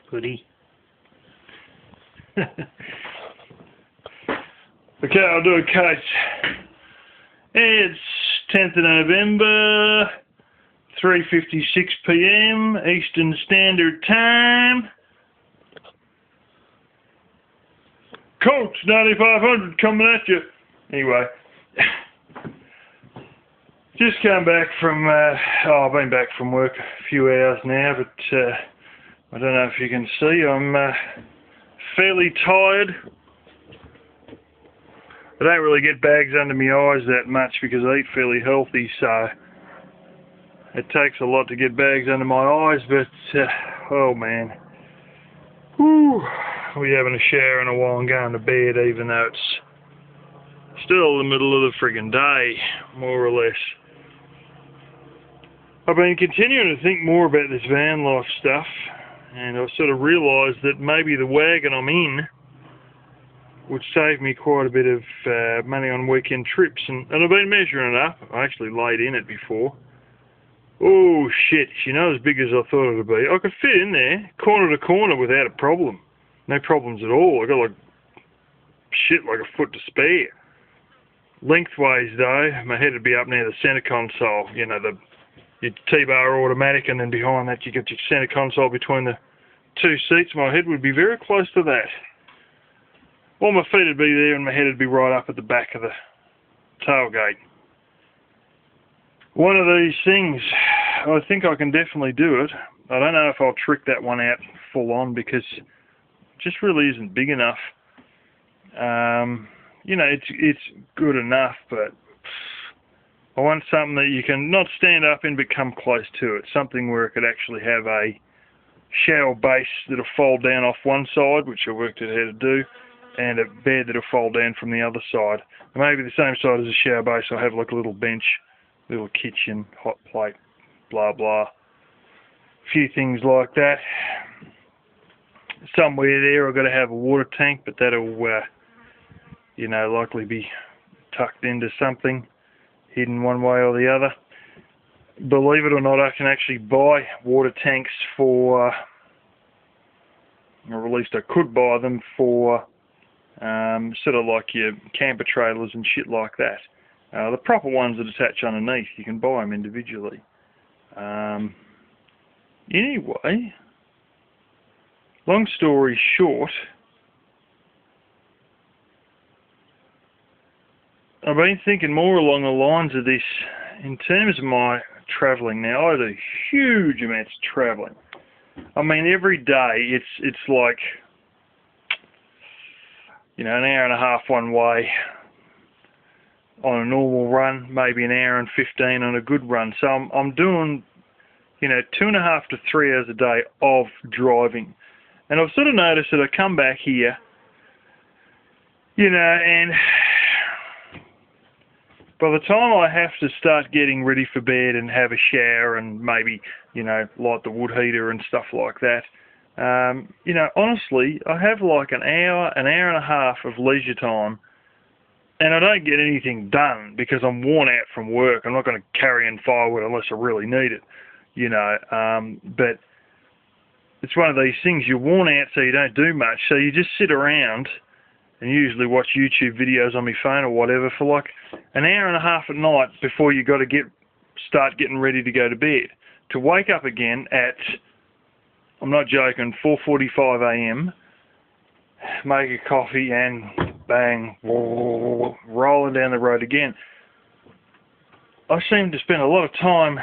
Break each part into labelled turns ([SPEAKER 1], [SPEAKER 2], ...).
[SPEAKER 1] Goody.
[SPEAKER 2] Okay, I'll do a case. It's 10th of November, 3:56 PM, Eastern Standard Time. Coach 9500 coming at you. Anyway, just come back from, I've been back from work a few hours now, but I don't know if you can see, I'm fairly tired. I don't really get bags under my eyes that much because I eat fairly healthy, so it takes a lot to get bags under my eyes, but, oh man. Whew. We having a shower in a while and going to bed, even though it's still the middle of the friggin' day, more or less. I've been continuing to think more about this van life stuff, and I've sort of realised that maybe the wagon I'm in would save me quite a bit of money on weekend trips, and I've been measuring it up. I actually laid in it before. Oh shit, she's not as big as I thought it would be. I could fit in there, corner to corner, without a problem. No problems at all. I got like a foot to spare. Lengthways though, my head would be up near the centre console. You know, your T-bar automatic, and then behind that you got your centre console between the two seats. My head would be very close to that. Well, my feet would be there and my head would be right up at the back of the tailgate. One of these things, I think I can definitely do it. I don't know if I'll trick that one out full on because it just really isn't big enough. You know, it's good enough, but I want something that you can not stand up in but come close to it. Something where it could actually have a shower base that'll fold down off one side, which I worked out how to do, and a bed that'll fold down from the other side. And maybe the same side as the shower base, I'll have like a little bench, little kitchen, hot plate, blah blah. A few things like that. Somewhere there I've got to have a water tank, but that'll, you know, likely be tucked into something, hidden one way or the other. Believe it or not, I can actually buy water tanks for, or at least I could buy them for, sort of like your camper trailers and shit like that. The proper ones that attach underneath, you can buy them individually. Anyway, long story short, I've been thinking more along the lines of this in terms of my travelling. Now, I do huge amounts of travelling. I mean, every day it's like, you know, an hour and a half one way on a normal run, maybe an hour and 15 on a good run. So I'm doing, you know, 2.5 to 3 hours a day of driving. And I've sort of noticed that I come back here, you know, and by the time I have to start getting ready for bed and have a shower and maybe, you know, light the wood heater and stuff like that, you know, honestly, I have like an hour and a half of leisure time, and I don't get anything done because I'm worn out from work. I'm not going to carry in firewood unless I really need it, you know, but it's one of these things, you're worn out so you don't do much, so you just sit around and usually watch YouTube videos on my phone or whatever for like an hour and a half at night before you got to start getting ready to go to bed. To wake up again at, I'm not joking, 4:45 AM, make a coffee and bang, rolling down the road again. I seem to spend a lot of time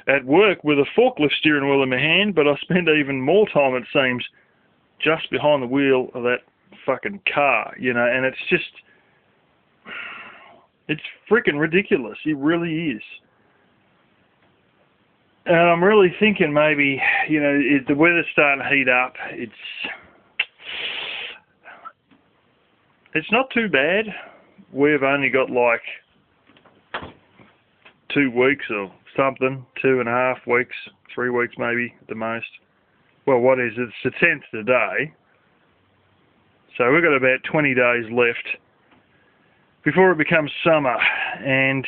[SPEAKER 2] at work with a forklift steering wheel in my hand, but I spend even more time, it seems, just behind the wheel of that fucking car, you know, and it's just, it's freaking ridiculous. It really is. And I'm really thinking maybe, you know, the weather's starting to heat up. It's not too bad. We've only got like 2 weeks or something, 2.5 weeks, 3 weeks maybe at the most. Well, what is it? It's the 10th today. So we've got about 20 days left before it becomes summer, and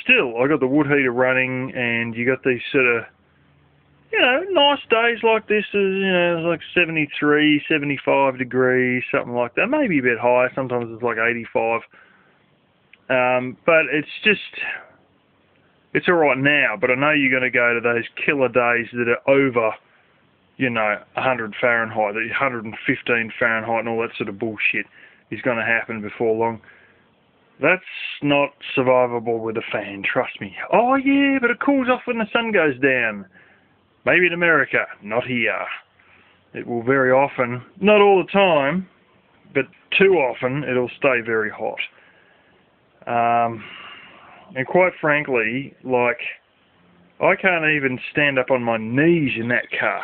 [SPEAKER 2] still I got the wood heater running, and you got these sort of you know, nice days like this is, you know, it's like 73, 75 degrees, something like that. Maybe a bit higher. Sometimes it's like 85. But it's just, it's all right now. But I know you're going to go to those killer days that are over, you know, 100 Fahrenheit, 115 Fahrenheit, and all that sort of bullshit is going to happen before long. That's not survivable with a fan, trust me. Oh yeah, but it cools off when the sun goes down. Maybe in America, not here. It will very often, not all the time, but too often, it'll stay very hot. And quite frankly, like, I can't even stand up on my knees in that car.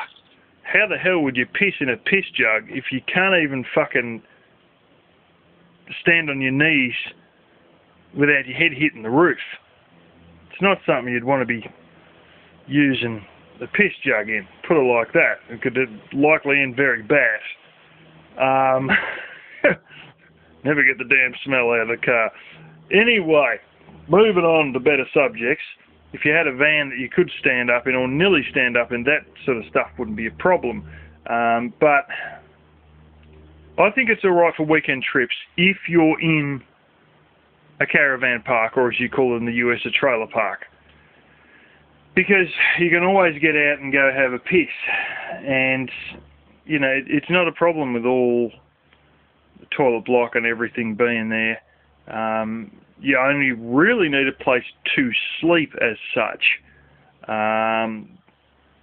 [SPEAKER 2] How the hell would you piss in a piss jug if you can't even fucking stand on your knees without your head hitting the roof? It's not something you'd want to be using the piss jug in, put it like that. It could likely end very bad. Never get the damn smell out of the car. Anyway, moving on to better subjects. If you had a van that you could stand up in or nearly stand up in, that sort of stuff wouldn't be a problem. But I think it's alright for weekend trips if you're in a caravan park, or as you call it in the US, a trailer park. Because you can always get out and go have a piss. And, you know, it's not a problem with all the toilet block and everything being there. You only really need a place to sleep as such.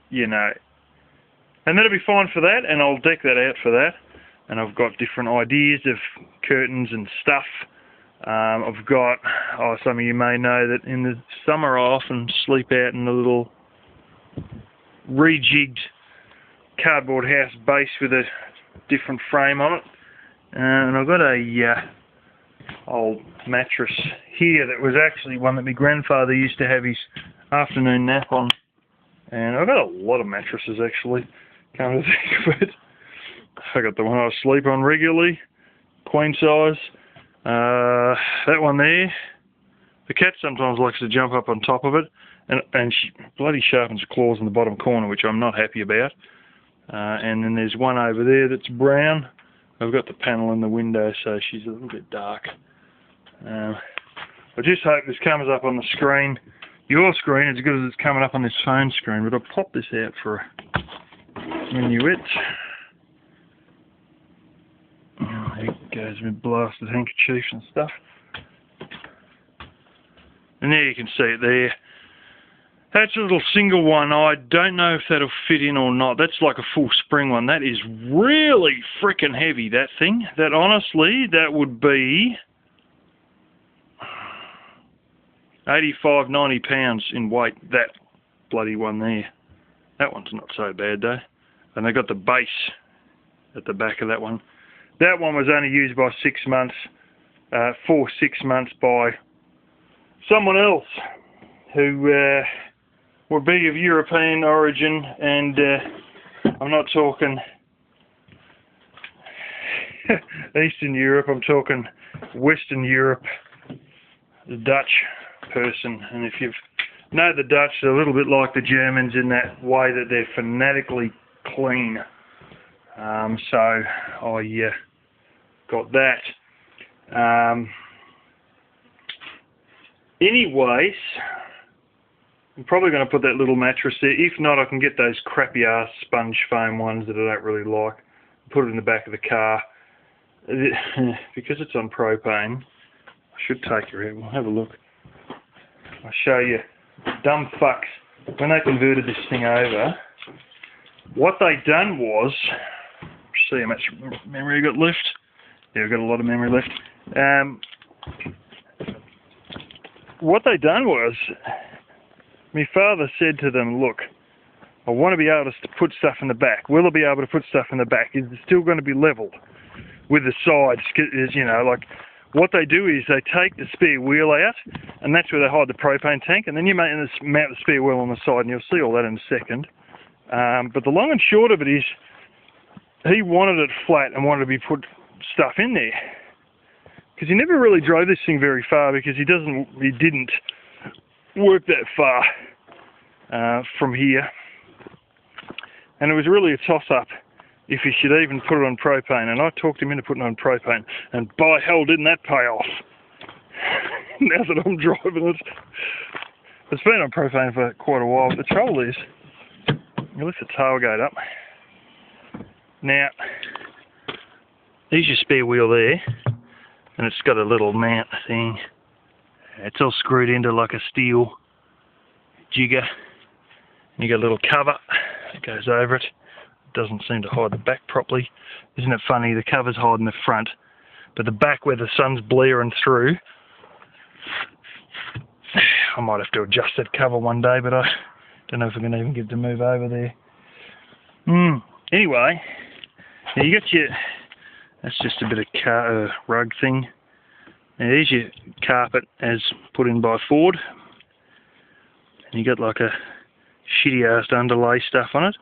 [SPEAKER 2] You know, and that'll be fine for that, and I'll deck that out for that. And I've got different ideas of curtains and stuff. I've got, some of you may know that in the summer I often sleep out in a little rejigged cardboard house base with a different frame on it. And I've got a old mattress here that was actually one that my grandfather used to have his afternoon nap on. And I've got a lot of mattresses actually, come to think of it. I got the one I sleep on regularly, queen size. That one there, the cat sometimes likes to jump up on top of it, and she bloody sharpens her claws in the bottom corner, which I'm not happy about. And then there's one over there that's brown. I've got the panel in the window, so she's a little bit dark. I just hope this comes up on the screen. Your screen, as good as it's coming up on this phone screen, but I'll pop this out for a minuet. There it goes with blasted handkerchiefs and stuff. And there you can see it there. That's a little single one. I don't know if that'll fit in or not. That's like a full spring one. That is really freaking heavy, that thing. That honestly, that would be 85, 90 pounds in weight, that bloody one there. That one's not so bad though. And they got the base at the back of that one. That one was only used by 6 months, for 6 months by someone else who would be of European origin, and I'm not talking Eastern Europe, I'm talking Western Europe, the Dutch person. And if you know the Dutch, they're a little bit like the Germans in that way that they're fanatically clean. So I got that. Anyways, I'm probably going to put that little mattress there. If not, I can get those crappy ass sponge foam ones that I don't really like. Put it in the back of the car. Because it's on propane, I should take you out. We'll have a look. I'll show you. Dumb fucks. When they converted this thing over, what they done was, see how much memory I got left. Yeah, I've got a lot of memory left. What they done was, my father said to them, look, I want to be able to put stuff in the back. Will I be able to put stuff in the back? Is it still going to be level with the sides? You know, like, what they do is they take the spare wheel out, and that's where they hide the propane tank, and then you mount the spare wheel on the side, and you'll see all that in a second. But the long and short of it is, he wanted it flat and wanted to be put stuff in there. Because he never really drove this thing very far, because he didn't work that far from here. and it was really a toss-up if he should even put it on propane, and I talked him into putting it on propane, and by hell didn't that pay off. Now that I'm driving it. It's been on propane for quite a while, but the trouble is, you lift the tailgate up. Now, there's your spare wheel there, and it's got a little mount thing. It's all screwed into like a steel jigger. And you got a little cover that goes over it. Doesn't seem to hide the back properly. Isn't it funny? The cover's hiding the front, but the back where the sun's blaring through, I might have to adjust that cover one day, but I don't know if I can even get it to move over there. Anyway, now you got your, that's just a bit of rug thing. Now there's your carpet as put in by Ford. And you got like a shitty ass underlay stuff on it.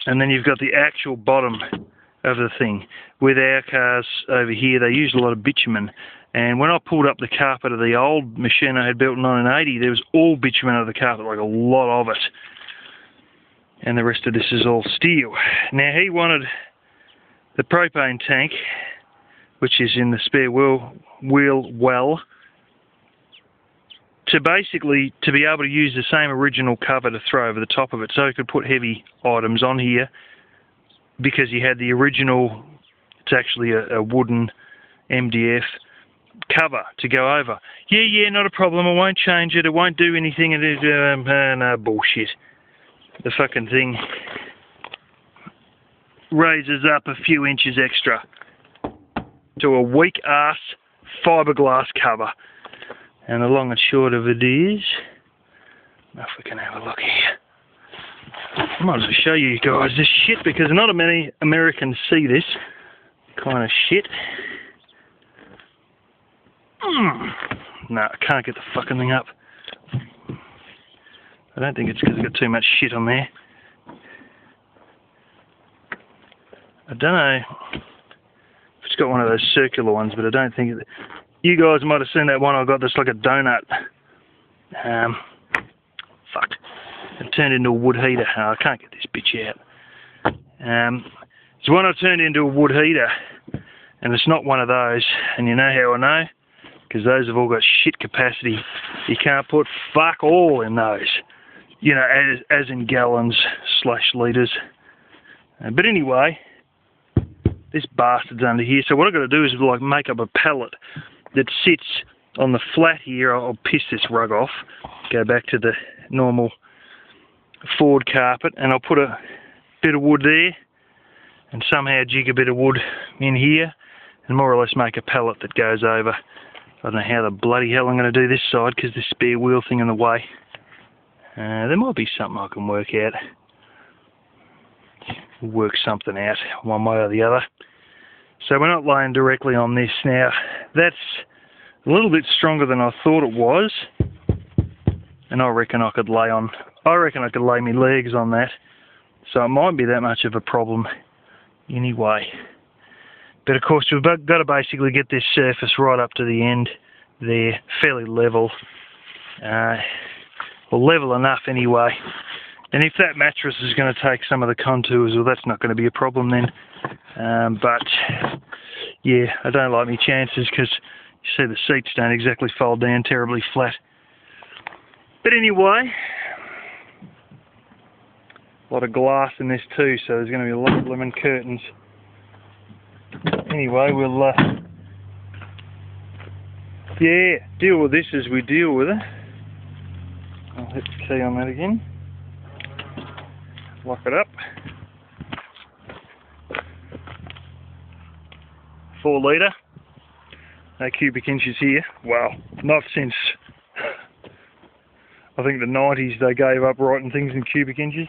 [SPEAKER 2] And then you've got the actual bottom of the thing. With our cars over here, they use a lot of bitumen. And when I pulled up the carpet of the old machine I had built in 1980, there was all bitumen over the carpet, like a lot of it. And the rest of this is all steel. Now he wanted the propane tank, which is in the spare wheel well, to basically to be able to use the same original cover to throw over the top of it, so he could put heavy items on here, because he had the original, it's actually a wooden MDF cover to go over. Yeah, not a problem, I won't change it, it won't do anything, and no, bullshit. The fucking thing raises up a few inches extra to a weak ass fiberglass cover. And the long and short of it is, if we can have a look here. I might as well show you guys this shit, because not many Americans see this kind of shit. No, I can't get the fucking thing up. I don't think it's because it's got too much shit on there. I don't know if it's got one of those circular ones, but I don't think it... You guys might have seen that one I got that's like a donut. Fuck. It turned into a wood heater. Oh, I can't get this bitch out. It's one I turned into a wood heater, and it's not one of those. And you know how I know? Because those have all got shit capacity. You can't put fuck all in those. You know, as in gallons / litres. But anyway, this bastard's under here. So what I've got to do is like make up a pallet that sits on the flat here. I'll piss this rug off, go back to the normal Ford carpet, and I'll put a bit of wood there and somehow jig a bit of wood in here and more or less make a pallet that goes over. I don't know how the bloody hell I'm going to do this side because there's spare wheel thing in the way. There might be something I can work out. Work something out one way or the other. So we're not laying directly on this now. That's a little bit stronger than I thought it was, and I reckon I could lay my legs on that. So it might be that much of a problem anyway. But of course we've got to basically get this surface right up to the end there, fairly level. Well, level enough anyway. And if that mattress is going to take some of the contours, well, that's not going to be a problem then. But yeah, I don't like my chances because you see the seats don't exactly fold down terribly flat. But anyway, a lot of glass in this too, so there's going to be a lot of lemon curtains. Anyway, we'll deal with this as we deal with it. I'll hit the key on that again. Lock it up. 4 litre. No cubic inches here. Well, not since I think the 90s they gave up writing things in cubic inches.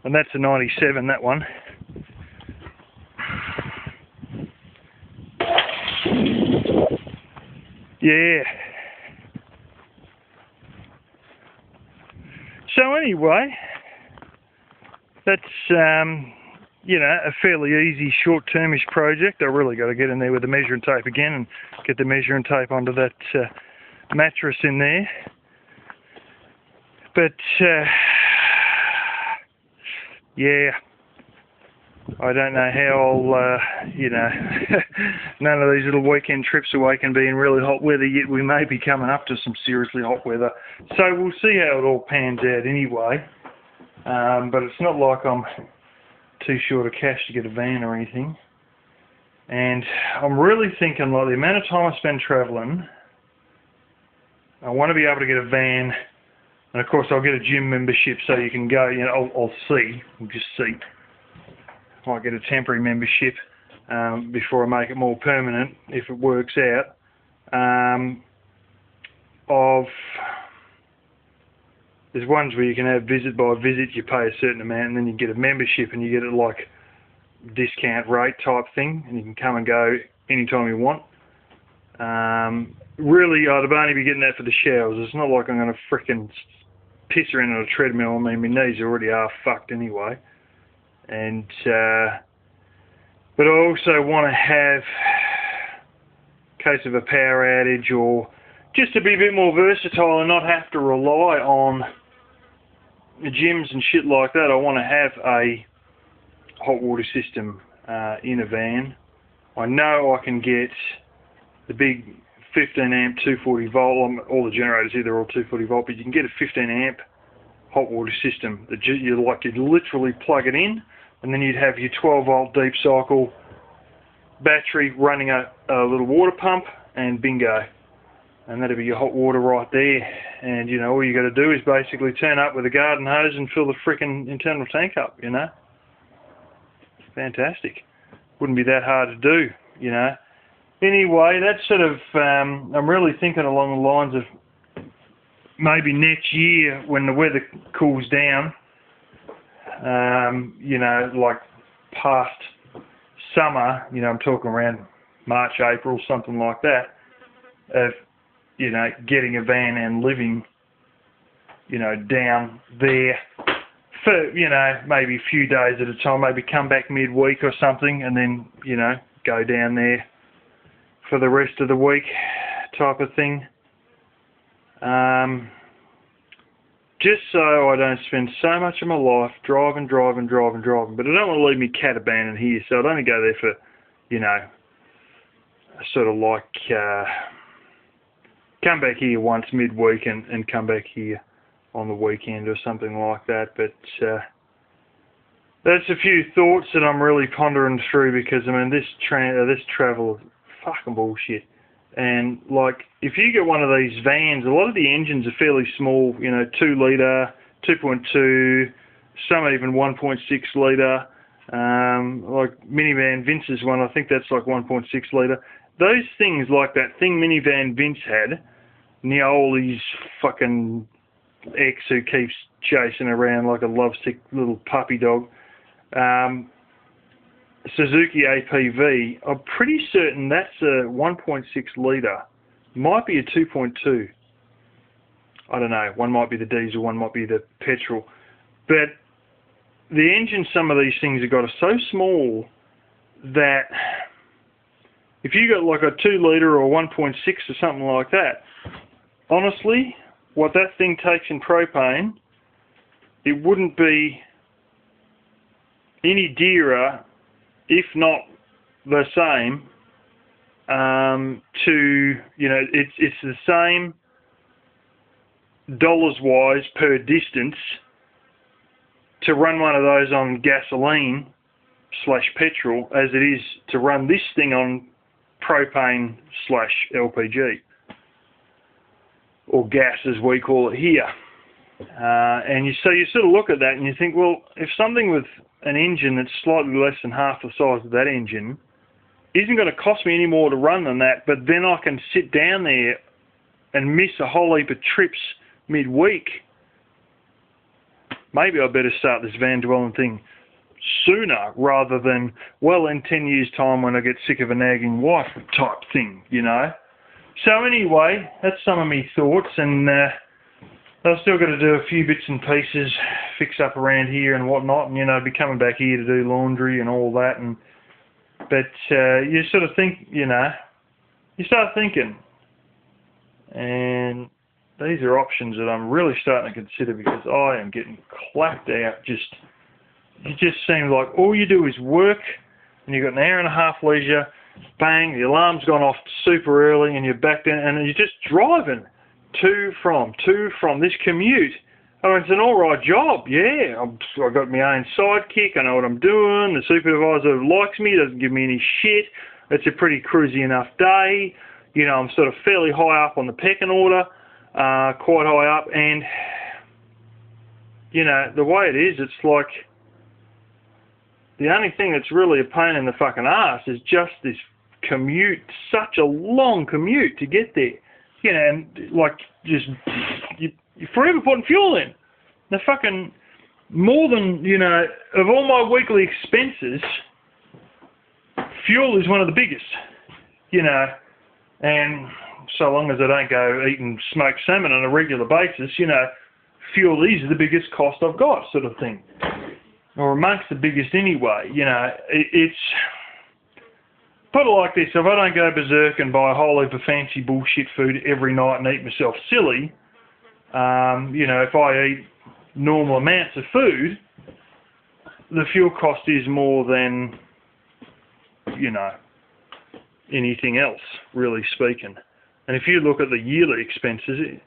[SPEAKER 2] And that's a 97, that one. Yeah. So anyway, that's you know, a fairly easy short-termish project. I really got to get in there with the measuring tape again and get the measuring tape onto that mattress in there. But yeah, I don't know how I'll, you know, none of these little weekend trips away can be in really hot weather, yet we may be coming up to some seriously hot weather. So we'll see how it all pans out anyway. But it's not like I'm too short of cash to get a van or anything. And I'm really thinking, like, the amount of time I spend travelling, I want to be able to get a van. And of course I'll get a gym membership so you can go, you know, I'll just see. Might get a temporary membership before I make it more permanent, if it works out. There's ones where you can have visit by visit, you pay a certain amount, and then you get a membership and you get it like discount rate type thing, and you can come and go anytime you want. Really, I'd only be getting that for the showers. It's not like I'm going to frickin' piss around on a treadmill. I mean, my knees already are fucked anyway. And but I also want to have, in case of a power outage, or just to be a bit more versatile and not have to rely on the gyms and shit like that. I want to have a hot water system in a van. I know I can get the big 15 amp 240 volt, all the generators here, they're all 240 volt, but you can get a 15 amp hot water system that you'd literally plug it in, and then you'd have your 12 volt deep cycle battery running a little water pump, and bingo. And that'd be your hot water right there. And, you know, all you got to do is basically turn up with a garden hose and fill the frickin' internal tank up, you know. Fantastic. Wouldn't be that hard to do, you know. Anyway, that's sort of, I'm really thinking along the lines of maybe next year when the weather cools down, you know, like past summer, you know, I'm talking around March, April, something like that, of, you know, getting a van and living, you know, down there for, you know, maybe a few days at a time, maybe come back midweek or something, and then, you know, go down there for the rest of the week type of thing. Just so I don't spend so much of my life driving. But I don't want to leave me cat abandoned here, so I'd only go there for, you know, sort of like come back here once midweek and come back here on the weekend or something like that. But that's a few thoughts that I'm really pondering through, because I mean this travel is fucking bullshit. And like, if you get one of these vans, a lot of the engines are fairly small, you know, 2 litre, 2.2, some even 1.6 litre. Like minivan Vince's one, I think that's like 1.6 litre. Those things, like that thing minivan Vince had, Neoli's fucking ex who keeps chasing around like a lovesick little puppy dog, Suzuki APV, I'm pretty certain that's a 1.6 litre. Might be a 2.2. I don't know. One might be the diesel, one might be the petrol. But the engine some of these things have got are so small that if you got like a 2 litre or 1.6 or something like that, honestly, what that thing takes in propane, it wouldn't be any dearer, if not the same, to, you know, it's the same dollars-wise per distance to run one of those on gasoline / petrol as it is to run this thing on propane / LPG, or gas as we call it here. And so you sort of look at that and you think, well, if something with an engine that's slightly less than half the size of that engine isn't going to cost me any more to run than that, but then I can sit down there and miss a whole heap of trips midweek, maybe I better start this van dwelling thing sooner rather than, well, in 10 years' time when I get sick of a nagging wife type thing, you know. So anyway, that's some of my thoughts, and I've still got to do a few bits and pieces, fix up around here and whatnot, and, you know, be coming back here to do laundry and all that. And but you sort of think, you know, you start thinking, and these are options that I'm really starting to consider, because I am getting clapped out just it just seems like all you do is work, and you've got an hour and a half leisure, bang, the alarm's gone off super early, and you're back down, and you're just driving to from this commute. I mean, it's an alright job, yeah. I've got my own sidekick, I know what I'm doing, the supervisor likes me, doesn't give me any shit, it's a pretty cruisy enough day, you know, I'm sort of fairly high up on the pecking order, quite high up, and, you know, the way it is, it's like, the only thing that's really a pain in the fucking ass is just this commute, such a long commute to get there. You know, and like, just, you're forever putting fuel in. The fucking, more than, you know, of all my weekly expenses, fuel is one of the biggest, you know, and so long as I don't go eating smoked salmon on a regular basis, you know, fuel is the biggest cost I've got, sort of thing. Or amongst the biggest anyway, you know, it's, put it like this, if I don't go berserk and buy a whole heap of fancy bullshit food every night and eat myself silly, you know, if I eat normal amounts of food, the fuel cost is more than, you know, anything else, really speaking. And if you look at the yearly expenses,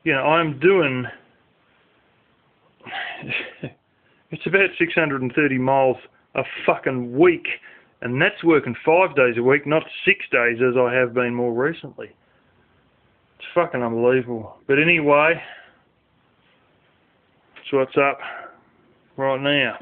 [SPEAKER 2] you know, I'm doing, it's about 630 miles a fucking week, and that's working 5 days a week, not 6 days as I have been more recently. It's fucking unbelievable. But anyway, that's what's up right now.